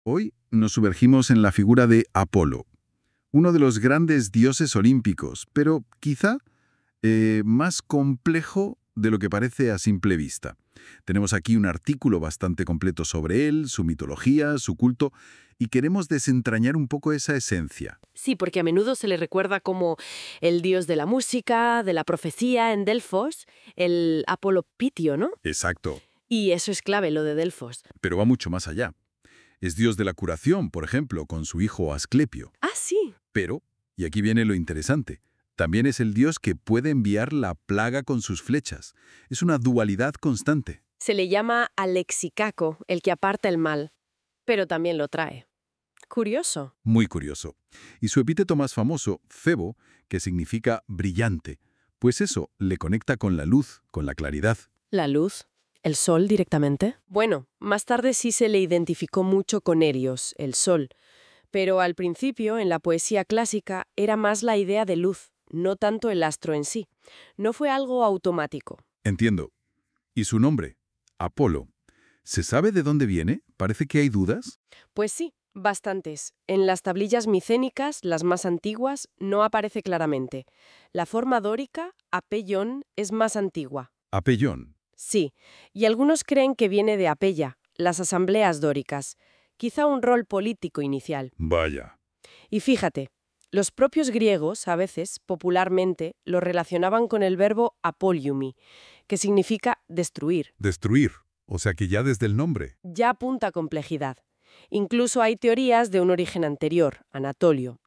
Hoy nos sumergimos en la figura de Apolo, uno de los grandes dioses olímpicos, pero quizá más complejo de lo que parece a simple vista. Tenemos aquí un artículo bastante completo sobre él, su mitología, su culto, y queremos desentrañar un poco esa esencia. Sí, porque a menudo se le recuerda como el dios de la música, de la profecía en Delfos, el Apolo Pitio, ¿no? Exacto, Y eso es clave, lo de Delfos. pero va mucho más allá. Es dios de la curación, por ejemplo, con su hijo Asclepio. Ah, sí. Pero, y aquí viene lo interesante, también es el dios que puede enviar la plaga con sus flechas. Es una dualidad constante. Se le llama Alexicaco, el que aparta el mal, pero también lo trae. Curioso. Muy curioso. Y su epíteto más famoso, Febo, que significa brillante, pues eso le conecta con la luz, con la claridad. ¿La luz? ¿El sol directamente? Bueno, más tarde sí se le identificó mucho con Helios, el sol. Pero al principio, en la poesía clásica, era más la idea de luz, no tanto el astro en sí. No fue algo automático. Entiendo. ¿Y su nombre? Apolo. ¿Se sabe de dónde viene? Parece que hay dudas. Pues sí, bastantes. En las tablillas micénicas, las más antiguas, no aparece claramente. La forma dórica, apellón, es más antigua. Apellón. Sí, y algunos creen que viene de apella, las asambleas dóricas, quizá un rol político inicial. Vaya. Y fíjate, los propios griegos, a veces, popularmente, lo relacionaban con el verbo apoliumi, que significa destruir. Destruir. O sea que ya desde el nombre. Ya apunta a complejidad. Incluso hay teorías de un origen anterior, Anatolio.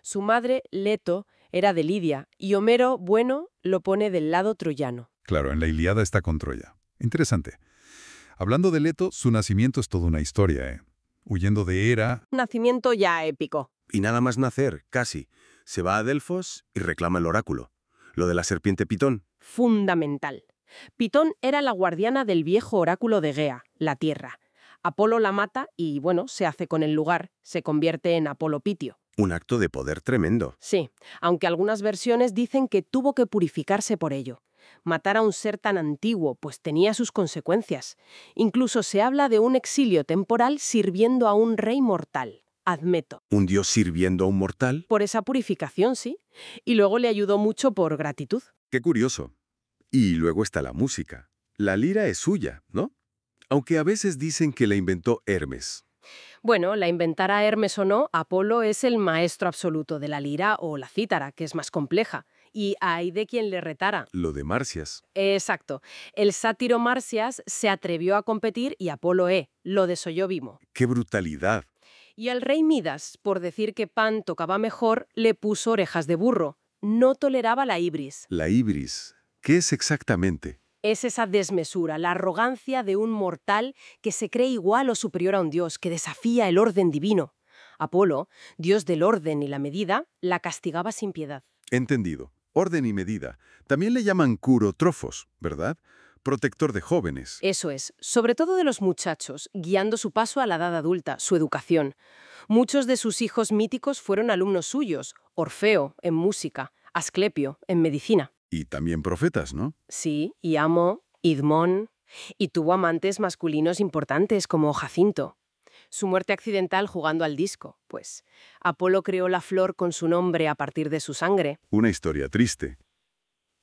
Su madre, Leto, era de Lidia, y Homero, bueno, lo pone del lado troyano. Claro, en la Ilíada está con Troya. Interesante. Hablando de Leto, su nacimiento es toda una historia, ¿eh? Huyendo de Hera. Nacimiento ya épico. Y nada más nacer, casi. Se va a Delfos y reclama el oráculo. Lo de la serpiente Pitón. Fundamental. Pitón era la guardiana del viejo oráculo de Gea, la Tierra. Apolo la mata y, bueno, se hace con el lugar, se convierte en Apolo Pitio. Un acto de poder tremendo. Sí, aunque algunas versiones dicen que tuvo que purificarse por ello. Matar a un ser tan antiguo, pues tenía sus consecuencias. Incluso se habla de un exilio temporal sirviendo a un rey mortal, Admeto. Un dios sirviendo a un mortal. Por esa purificación, sí. Y luego le ayudó mucho por gratitud. Qué curioso. Y luego está la música. La lira es suya, ¿no? Aunque a veces dicen que la inventó Hermes. Bueno, la inventara Hermes o no, Apolo es el maestro absoluto de la lira o la cítara, que es más compleja. Y hay de quien le retara. Lo de Marcias. Exacto. El sátiro Marcias se atrevió a competir y Apolo lo desolló vivo. ¡Qué brutalidad! Y al rey Midas, por decir que Pan tocaba mejor, le puso orejas de burro. No toleraba la ibris. La ibris. ¿Qué es exactamente? Es esa desmesura, la arrogancia de un mortal que se cree igual o superior a un dios, que desafía el orden divino. Apolo, dios del orden y la medida, la castigaba sin piedad. Entendido. Orden y medida. También le llaman curotrofos, ¿verdad? Protector de jóvenes. Eso es, sobre todo de los muchachos, guiando su paso a la edad adulta, su educación. Muchos de sus hijos míticos fueron alumnos suyos, Orfeo, en música, Asclepio, en medicina. Y también profetas, ¿no? Sí, Iamo, Idmón, y tuvo amantes masculinos importantes como Jacinto. Su muerte accidental jugando al disco, pues. Apolo creó la flor con su nombre a partir de su sangre. Una historia triste.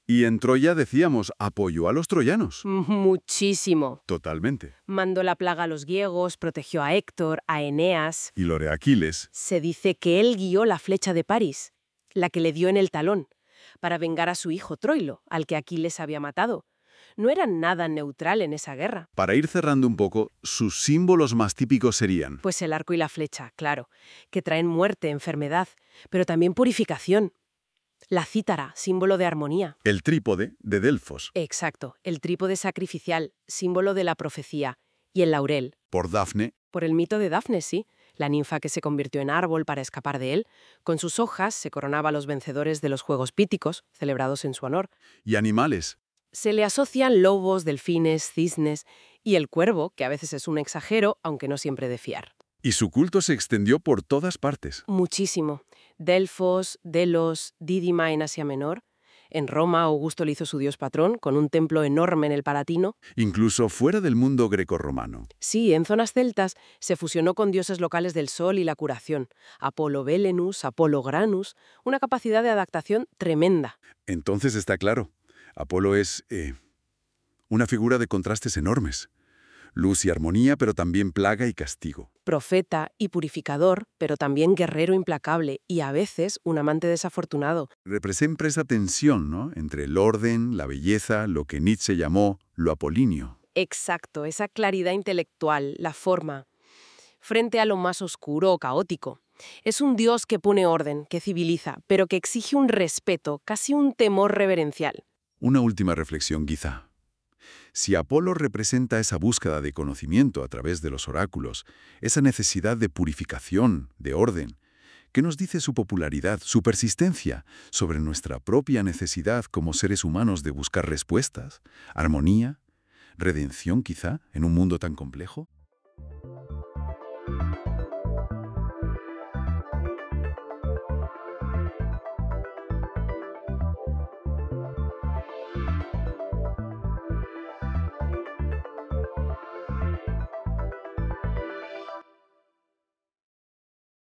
Y en Troya, decíamos, apoyó a los troyanos. Muchísimo. Totalmente. Mandó la plaga a los griegos, protegió a Héctor, a Eneas. Y lo de Aquiles. Se dice que él guió la flecha de París, la que le dio en el talón, para vengar a su hijo Troilo, al que Aquiles había matado. No era nada neutral en esa guerra. Para ir cerrando un poco, sus símbolos más típicos serían Pues el arco y la flecha, claro, que traen muerte, enfermedad, pero también purificación. La cítara, símbolo de armonía. el trípode de Delfos, Exacto, el trípode sacrificial, símbolo de la profecía. Y el laurel, por Dafne, por el mito de Dafne, sí, la ninfa que se convirtió en árbol para escapar de él. Con sus hojas se coronaba a los vencedores de los Juegos Píticos, celebrados en su honor. y animales. Se le asocian lobos, delfines, cisnes y el cuervo, que a veces es un exagero, aunque no siempre de fiar. Y su culto se extendió por todas partes. Muchísimo. Delfos, Delos, Dídima en Asia Menor. En Roma, Augusto le hizo su dios patrón, con un templo enorme en el Palatino. Incluso fuera del mundo grecorromano. Sí, en zonas celtas se fusionó con dioses locales del sol y la curación. Apolo Belenus, Apolo Granus, una capacidad de adaptación tremenda. Entonces está claro, Apolo es una figura de contrastes enormes. Luz y armonía, pero también plaga y castigo. Profeta y purificador, pero también guerrero implacable y a veces un amante desafortunado. Representa esa tensión, ¿no?, entre el orden, la belleza, lo que Nietzsche llamó lo apolíneo. Exacto, esa claridad intelectual, la forma, frente a lo más oscuro o caótico. Es un dios que pone orden, que civiliza, pero que exige un respeto, casi un temor reverencial. Una última reflexión, quizá. Si Apolo representa esa búsqueda de conocimiento a través de los oráculos, esa necesidad de purificación, de orden, ¿qué nos dice su popularidad, su persistencia sobre nuestra propia necesidad como seres humanos de buscar respuestas, armonía, redención quizá, en un mundo tan complejo?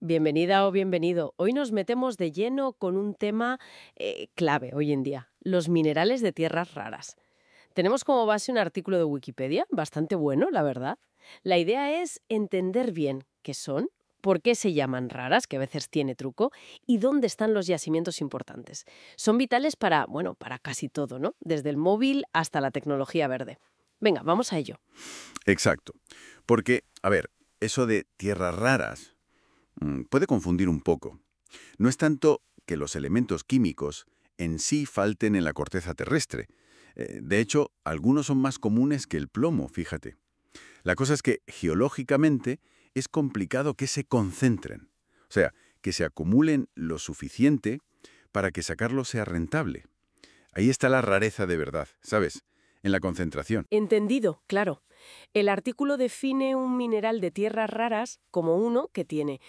Bienvenida o bienvenido. Hoy nos metemos de lleno con un tema clave hoy en día, los minerales de tierras raras. Tenemos como base un artículo de Wikipedia, bastante bueno, la verdad. La idea es entender bien qué son, por qué se llaman raras, que a veces tiene truco, y dónde están los yacimientos importantes. Son vitales para, bueno, para casi todo, ¿no? Desde el móvil hasta la tecnología verde. Venga, vamos a ello. Exacto. Porque, a ver, eso de tierras raras puede confundir un poco. No es tanto que los elementos químicos en sí falten en la corteza terrestre. De hecho, algunos son más comunes que el plomo, fíjate. La cosa es que, geológicamente, es complicado que se concentren. O sea, que se acumulen lo suficiente para que sacarlo sea rentable. Ahí está la rareza de verdad, ¿sabes? En la concentración. Entendido, claro. El artículo define un mineral de tierras raras como uno que tiene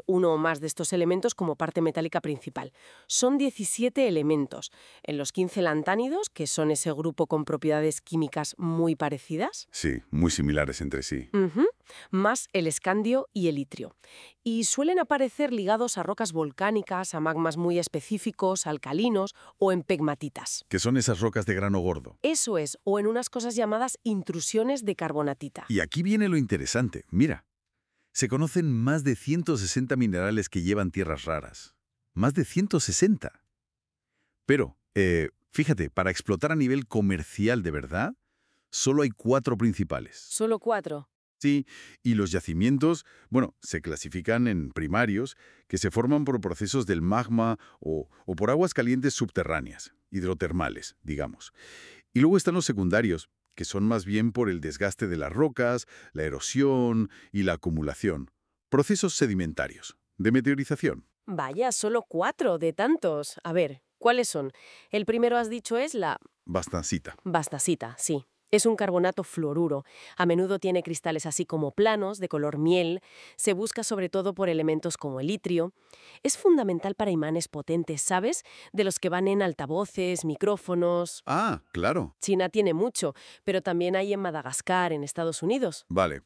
uno o más de estos elementos como parte metálica principal. Son 17 elementos. En los 15 lantánidos, que son ese grupo con propiedades químicas muy parecidas. Sí, muy similares entre sí. Ujú. Más el escandio y el itrio. Y suelen aparecer ligados a rocas volcánicas, a magmas muy específicos, alcalinos o en pegmatitas. Que son esas rocas de grano gordo. Eso es, o en unas cosas llamadas intrusiones de carbonatita. Y aquí viene lo interesante. Mira, se conocen más de 160 minerales que llevan tierras raras. Más de 160. Pero, fíjate, para explotar a nivel comercial de verdad, solo hay 4 principales. Solo 4. Sí, y los yacimientos, bueno, se clasifican en primarios, que se forman por procesos del magma o por aguas calientes subterráneas, hidrotermales, digamos. Y luego están los secundarios, que son más bien por el desgaste de las rocas, la erosión y la acumulación. Procesos sedimentarios, de meteorización. Vaya, solo 4 de tantos. A ver, ¿cuáles son? El primero has dicho es la Bastancita. bastacita, sí. Es un carbonato fluoruro. A menudo tiene cristales así como planos, de color miel. Se busca sobre todo por elementos como el itrio. Es fundamental para imanes potentes, ¿sabes? De los que van en altavoces, micrófonos. Ah, claro. China tiene mucho, pero también hay en Madagascar, en Estados Unidos. Vale.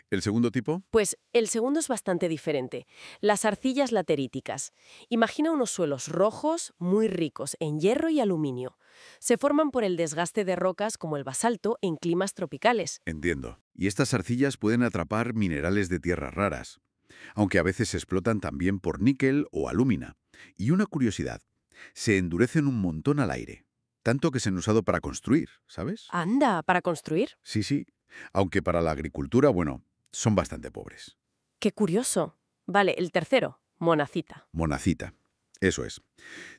¿El segundo tipo? Pues el segundo es bastante diferente. Las arcillas lateríticas. Imagina unos suelos rojos muy ricos en hierro y aluminio. Se forman por el desgaste de rocas como el basalto en climas tropicales. Entiendo. Y estas arcillas pueden atrapar minerales de tierras raras, aunque a veces se explotan también por níquel o alúmina. Y una curiosidad, se endurecen un montón al aire, tanto que se han usado para construir, ¿sabes? Anda, ¿para construir? Sí, sí. Aunque para la agricultura, bueno, son bastante pobres. Qué curioso. Vale, el tercero, monacita. Monacita. Eso es.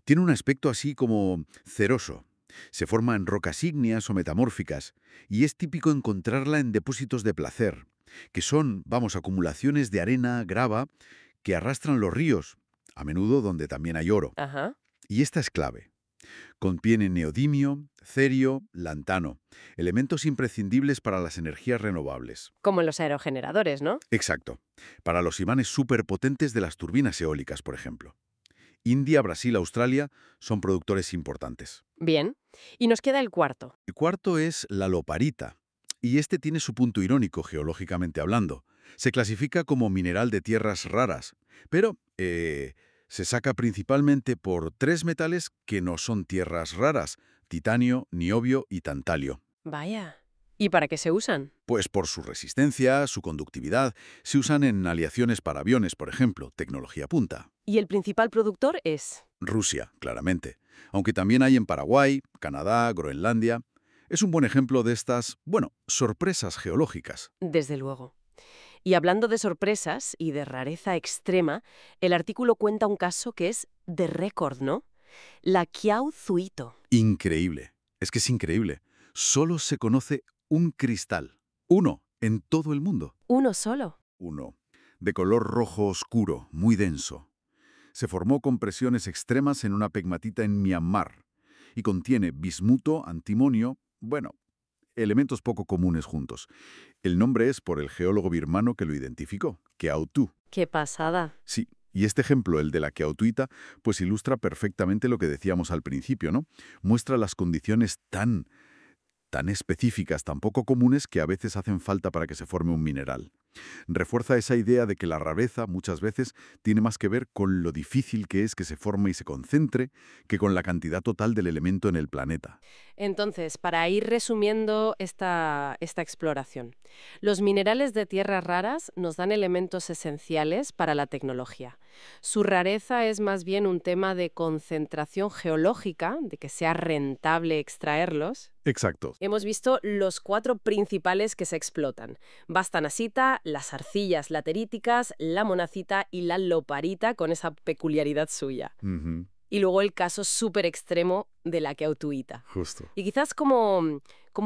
Tiene un aspecto así como ceroso. Se forma en rocas ígneas o metamórficas y es típico encontrarla en depósitos de placer, que son, vamos, acumulaciones de arena, grava, que arrastran los ríos, a menudo donde también hay oro. Ajá. Y esta es clave. Contiene neodimio, cerio, lantano, elementos imprescindibles para las energías renovables. Como en los aerogeneradores, ¿no? Exacto. Para los imanes superpotentes de las turbinas eólicas, por ejemplo. India, Brasil, Australia son productores importantes. Bien. Y nos queda el cuarto. El cuarto es la loparita, y este tiene su punto irónico geológicamente hablando. Se clasifica como mineral de tierras raras, pero se saca principalmente por tres metales que no son tierras raras: titanio, niobio y tantalio. Vaya. ¿Y para qué se usan? Pues por su resistencia, su conductividad, se usan en aleaciones para aviones, por ejemplo, tecnología punta. Y el principal productor es... Rusia, claramente. Aunque también hay en Paraguay, Canadá, Groenlandia. Es un buen ejemplo de estas, sorpresas geológicas. Desde luego. Y hablando de sorpresas y de rareza extrema, el artículo cuenta un caso que es de récord, ¿no? La Kiautzuito. Increíble. Es que es increíble. Solo se conoce un cristal. Uno en todo el mundo. ¿Uno solo? Uno. De color rojo oscuro, muy denso. Se formó con presiones extremas en una pegmatita en Myanmar y contiene bismuto, antimonio, elementos poco comunes juntos. El nombre es por el geólogo birmano que lo identificó, Kiautú. ¡Qué pasada! Sí, y este ejemplo, el de la Kiautuita, pues ilustra perfectamente lo que decíamos al principio, ¿no? Muestra las condiciones tan específicas, tan poco comunes que a veces hacen falta para que se forme un mineral. Refuerza esa idea de que la rareza muchas veces tiene más que ver con lo difícil que es que se forme y se concentre que con la cantidad total del elemento en el planeta. Entonces, para ir resumiendo esta exploración, los minerales de tierras raras nos dan elementos esenciales para la tecnología. Su rareza es más bien un tema de concentración geológica, de que sea rentable extraerlos. Exacto. Hemos visto los 4 principales que se explotan: bastanasita, las arcillas lateríticas, la monacita y la loparita, con esa peculiaridad suya. Ujú. Y luego el caso súper extremo de la Kiautuita. Justo. Y quizás como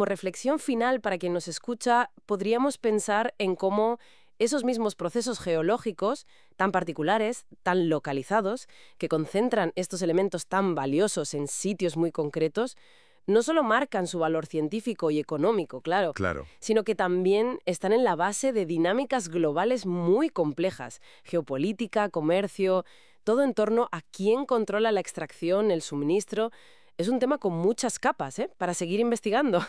reflexión final para quien nos escucha, podríamos pensar en cómo esos mismos procesos geológicos tan particulares, tan localizados, que concentran estos elementos tan valiosos en sitios muy concretos, no solo marcan su valor científico y económico, claro, sino que también están en la base de dinámicas globales muy complejas: geopolítica, comercio, todo en torno a quién controla la extracción, el suministro. Es un tema con muchas capas, para seguir investigando.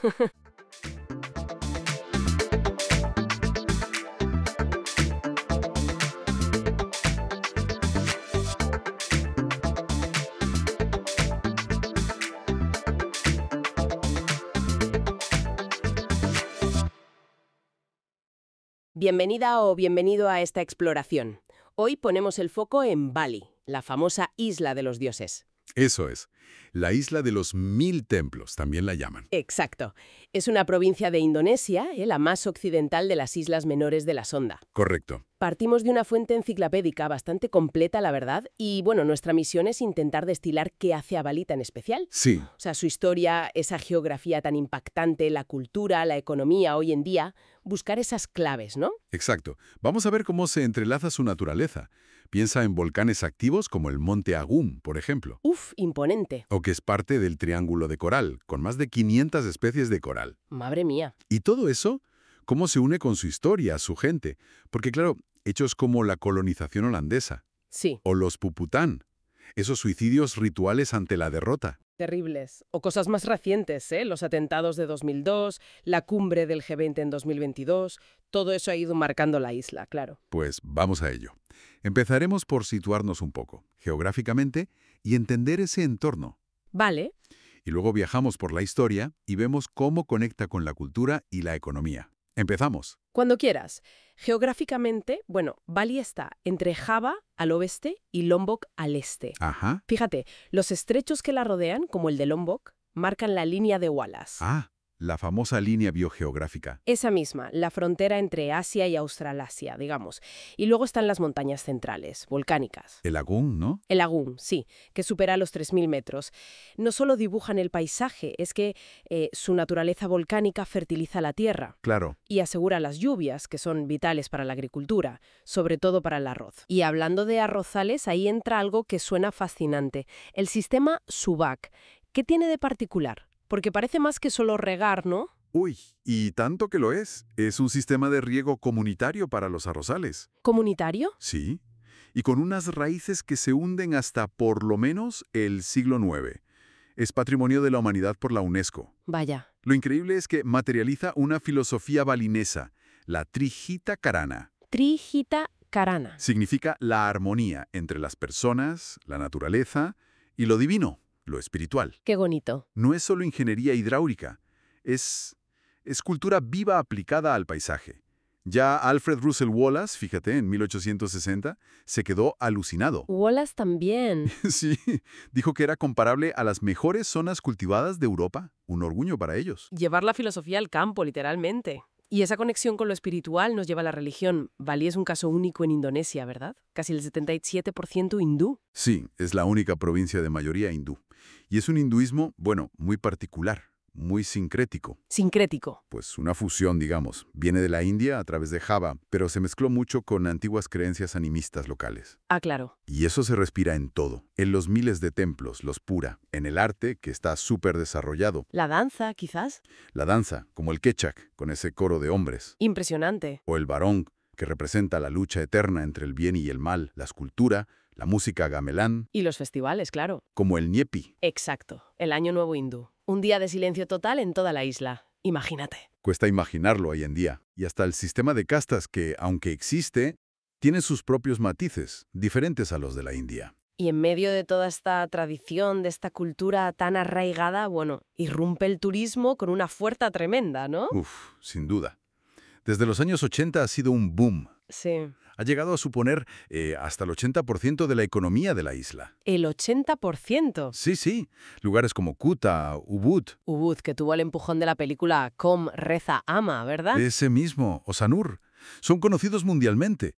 Bienvenida o bienvenido a esta exploración. Hoy ponemos el foco en Bali, la famosa isla de los dioses. Eso es. La isla de los 1000 templos, también la llaman. Exacto. Es una provincia de Indonesia, la más occidental de las islas menores de la Sonda. Correcto. Partimos de una fuente enciclopédica bastante completa, la verdad, y nuestra misión es intentar destilar qué hace a Bali tan especial. Sí. O sea, su historia, esa geografía tan impactante, la cultura, la economía hoy en día, buscar esas claves, ¿no? Exacto. Vamos a ver cómo se entrelaza su naturaleza. Piensa en volcanes activos como el Monte Agum, por ejemplo. Uf, imponente. O que es parte del Triángulo de Coral, con más de 500 especies de coral. Madre mía. Y todo eso, ¿cómo se une con su historia, su gente? Porque claro, hechos como la colonización holandesa. Sí. O los Pupután. Esos suicidios rituales ante la derrota. Terribles. O cosas más recientes, los atentados de 2002, la cumbre del G20 en 2022, todo eso ha ido marcando la isla, claro. Pues vamos a ello. Empezaremos por situarnos un poco, geográficamente, y entender ese entorno. Vale. Y luego viajamos por la historia y vemos cómo conecta con la cultura y la economía. Empezamos. Cuando quieras. Geográficamente, Bali está entre Java al oeste y Lombok al este. Ajá. Fíjate, los estrechos que la rodean, como el de Lombok, marcan la línea de Wallace. Ah, la famosa línea biogeográfica. Esa misma, la frontera entre Asia y Australasia, digamos. Y luego están las montañas centrales, volcánicas. El Agún, ¿no? El Agún, sí, que supera los 3000 metros. No solo dibujan el paisaje, es que su naturaleza volcánica fertiliza la tierra. Claro. Y asegura las lluvias, que son vitales para la agricultura, sobre todo para el arroz. Y hablando de arrozales, ahí entra algo que suena fascinante: el sistema Subak. ¿Qué tiene de particular? Porque parece más que solo regar, ¿no? Uy, y tanto que lo es. Es un sistema de riego comunitario para los arrozales. ¿Comunitario? Sí. y con unas raíces que se hunden hasta por lo menos el siglo IX. Es Patrimonio de la Humanidad por la UNESCO. Vaya. Lo increíble es que materializa una filosofía balinesa, la Trihita Karana. Trihita Karana. Significa la armonía entre las personas, la naturaleza y lo divino, lo espiritual. Qué bonito. No es solo ingeniería hidráulica, es cultura viva aplicada al paisaje. Ya Alfred Russel Wallace, fíjate, en 1860, se quedó alucinado. Wallace también. Sí, dijo que era comparable a las mejores zonas cultivadas de Europa. Un orgullo para ellos. Llevar la filosofía al campo, literalmente. Y esa conexión con lo espiritual nos lleva a la religión. Bali es un caso único en Indonesia, ¿verdad? Casi el 77% hindú. Sí, es la única provincia de mayoría hindú. Y es un hinduismo, bueno, muy particular, muy sincrético. Sincrético. Pues una fusión, digamos. Viene de la India a través de Java, pero se mezcló mucho con antiguas creencias animistas locales. Ah, claro. Y eso se respira en todo. En los miles de templos, los pura. En el arte, que está súper desarrollado. La danza, quizás. La danza, como el quechak, con ese coro de hombres. Impresionante. O el barong, que representa la lucha eterna entre el bien y el mal. La escultura, la música gamelán. Y los festivales, claro. Como el ñepi. Exacto. El Año Nuevo hindú. Un día de silencio total en toda la isla. Imagínate. Cuesta imaginarlo hoy en día. Y hasta el sistema de castas que, aunque existe, tiene sus propios matices, diferentes a los de la India. Y en medio de toda esta tradición, de esta cultura tan arraigada, bueno, irrumpe el turismo con una fuerza tremenda, ¿no? Uf, sin duda. Desde los años 80 ha sido un boom. Sí. Ha llegado a suponer hasta el 80% de la economía de la isla. El 80%. Sí. Lugares como Kuta, Ubud. Ubud, que tuvo el empujón de la película Com, Reza, Ama, ¿verdad? Ese mismo, o Sanur. Son conocidos mundialmente.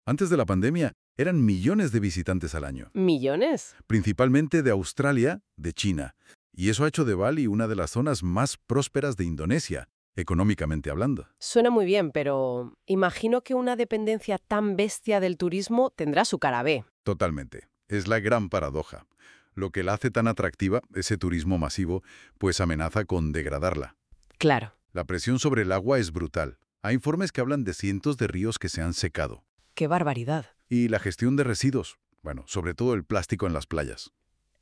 Antes de la pandemia, eran millones de visitantes al año. ¿Millones? Principalmente de Australia, de China. Y eso ha hecho de Bali una de las zonas más prósperas de Indonesia, económicamente hablando. Suena muy bien, pero imagino que una dependencia tan bestia del turismo tendrá su cara B. Totalmente. Es la gran paradoja. Lo que la hace tan atractiva, ese turismo masivo, pues amenaza con degradarla. Claro. La presión sobre el agua es brutal. Hay informes que hablan de cientos de ríos que se han secado. ¡Qué barbaridad! Y la gestión de residuos. Bueno, sobre todo el plástico en las playas.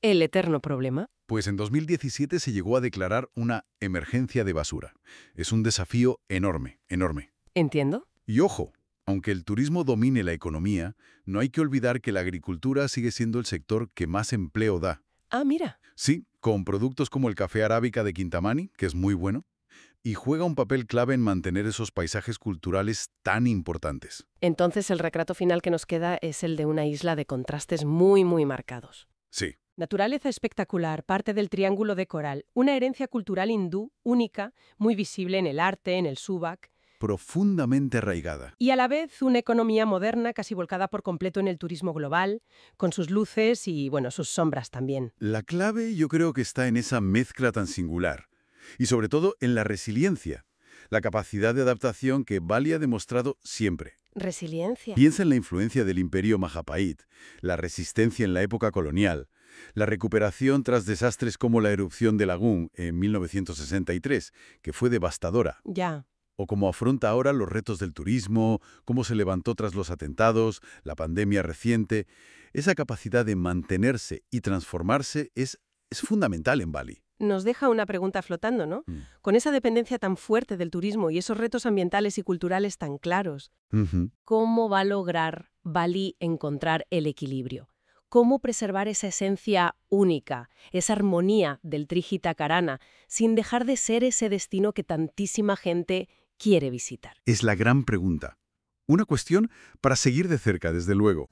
El eterno problema. Pues en 2017 se llegó a declarar una emergencia de basura. Es un desafío enorme, enorme. ¿Entiendo? Y ojo, aunque el turismo domine la economía, no hay que olvidar que la agricultura sigue siendo el sector que más empleo da. Ah, mira. Sí, con productos como el café arábica de Kintamani, que es muy bueno, y juega un papel clave en mantener esos paisajes culturales tan importantes. Entonces el retrato final que nos queda es el de una isla de contrastes muy, muy marcados. Sí. Naturaleza espectacular, parte del Triángulo de Coral, una herencia cultural hindú única, muy visible en el arte, en el subak, Profundamente arraigada. y a la vez una economía moderna casi volcada por completo en el turismo global, con sus luces y, bueno, sus sombras también. La clave yo creo que está en esa mezcla tan singular. Y sobre todo en la resiliencia, la capacidad de adaptación que Bali ha demostrado siempre. Resiliencia. Piensa en la influencia del imperio Majapahit, la resistencia en la época colonial, la recuperación tras desastres como la erupción de Lagún en 1963, que fue devastadora, Ya. o cómo afronta ahora los retos del turismo, cómo se levantó tras los atentados, la pandemia reciente. Esa capacidad de mantenerse y transformarse es fundamental en Bali. Nos deja una pregunta flotando, ¿no? Con esa dependencia tan fuerte del turismo y esos retos ambientales y culturales tan claros, ¿cómo va a lograr Bali encontrar el equilibrio? ¿Cómo preservar esa esencia única, esa armonía del Trihita Karana, sin dejar de ser ese destino que tantísima gente quiere visitar? Es la gran pregunta. Una cuestión para seguir de cerca, desde luego.